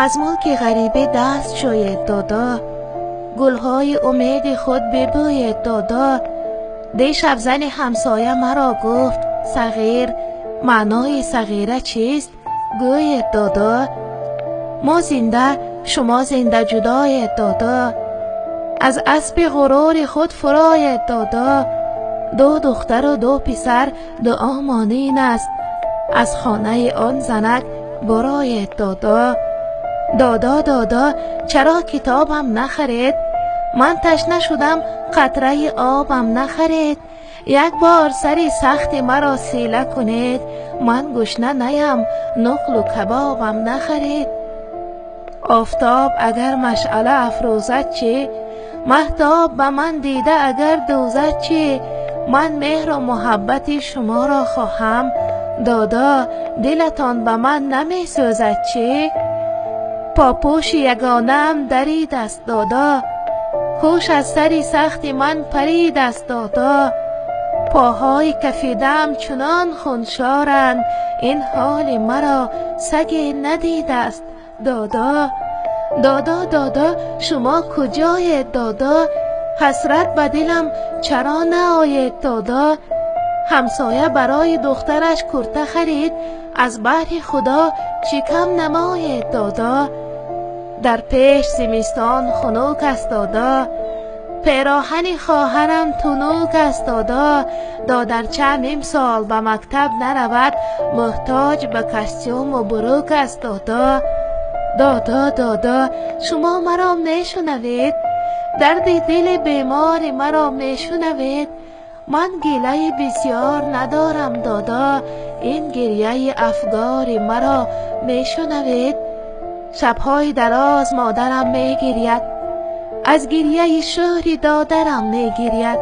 از ملک غریبه دست شوید دادا، گلهای امید خود ببوید دادا. دیشب زن همسایه مرا گفت صغیر، معنای صغیره چیست؟ گوید دادا. ما زنده شما زنده جداید دادا، از اسب غرور خود فراید دادا. دو دختر و دو پسر دعا مانین است، از خانه آن زنک براید دادا. دادا دادا چرا کتابم نخرید؟ من تشنه شدم قطره آبم نخرید. یک بار سری سخت مرا سیله کنید، من گشنه نیم نقل و کبابم نخرید. آفتاب اگر مشعله افروزد چی؟ مهتاب به من دیده اگر دوزد چی؟ من مهر و محبت شما را خواهم دادا، دلتان به من نمی سوزد چی؟ پاپوش یگانم درید است دادا، هوش از سری سخت من پرید است دادا. پاهای کفیدم چنان خونشارند، این حال مرا سگی ندیده است دادا. دادا دادا شما کجایید دادا؟ حسرت به دلم چرا نآید دادا؟ همسایه برای دخترش کرته خرید، از بهر خدا چی کم نماید دادا؟ در پیش زمستان خنک است دادا، پیراهن خواهرم تنوک است دادا. دادرچه امسال به مکتب نرود، محتاج به کاستوم و بروک است دادا. دادا دادا شما مرا میشنوید؟ درد دل بیمار مرا میشنوید؟ من گله بسیار ندارم دادا، این گریه افگار مرا میشنوید؟ شبهای دراز مادرم میگرید، از گریه شوهر دادرم میگرید.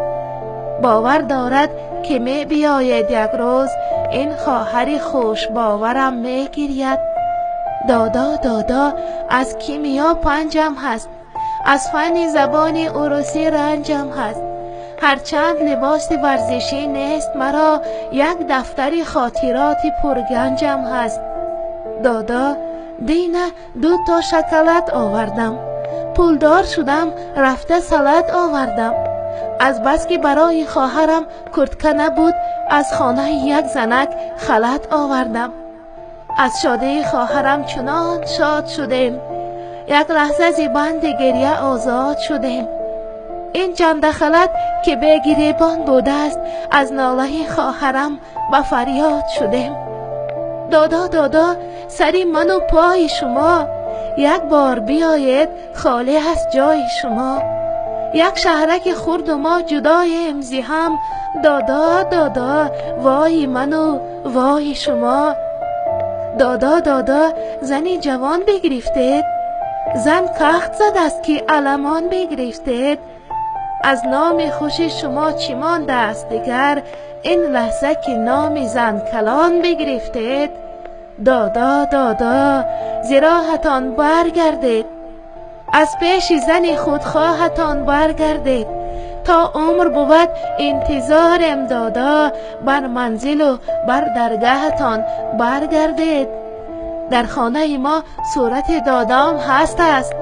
باور دارد که می بیاید یک روز، این خواهر خوش باورم میگرید. دادا دادا از کیمیا پنجم هست، از فن زبان عروسی رنجم هست. هرچند لباس ورزشی نیست مرا، یک دفتر خاطرات پرگنجم هست. دادا دینه 2 تا شکلات آوردم، پولدار شدم رفته سالاد آوردم. از بس که برای خواهرم کرتکه نبود، از خانه یک زنک خلط آوردم. از شادی خواهرم چنان شاد شدیم، یک لحظه ز بند گریه آزاد شدیم. این چند خلط که به گریبان بوده است، از ناله خواهرم به فریاد شدیم. دادا دادا سری من و پای شما، یک بار بیایید خالی هست جای شما. یک شهرک خرد و ما جدایم ز هم، دادا دادا وای من و وای شما. دادا دادا زنی جوان بگرفتید، زن کخت زد است که علمان بگرفتید. از نام خوش شما چی مانده است دیگر، این لحظه که نام زن کلان بگرفتید. دادا دادا زراحتان برگردید، از پیش زن خودخواهتان برگردید. تا عمر بود انتظارم دادا، بر منزل و بر درگاهتان برگردید. در خانه ما صورت دادام هست است،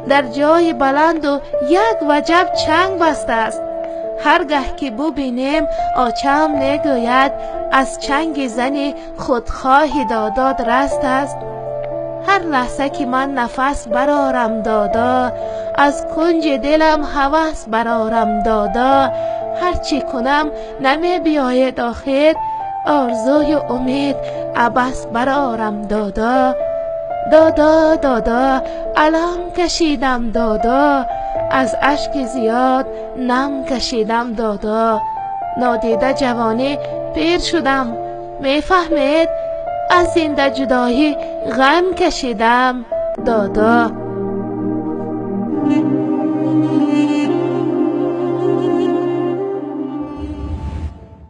در جای بلند و یک وجب چنگ بسته است. هرگه که ببینیم آچم نگوید، از چنگ زن خودخواه داداد رست است. هر لحظه که من نفس برارم دادا، از کنج دلم هوس برارم دادا. هرچی کنم نمی بیاید آخر، آرزوی امید عبس برارم دادا. دادا دادا علم کشیدم دادا، از اشک زیاد نم کشیدم دادا. نادیده جوانی پیر شدم، میفهمید؟ از زنده جدایی غم کشیدم دادا.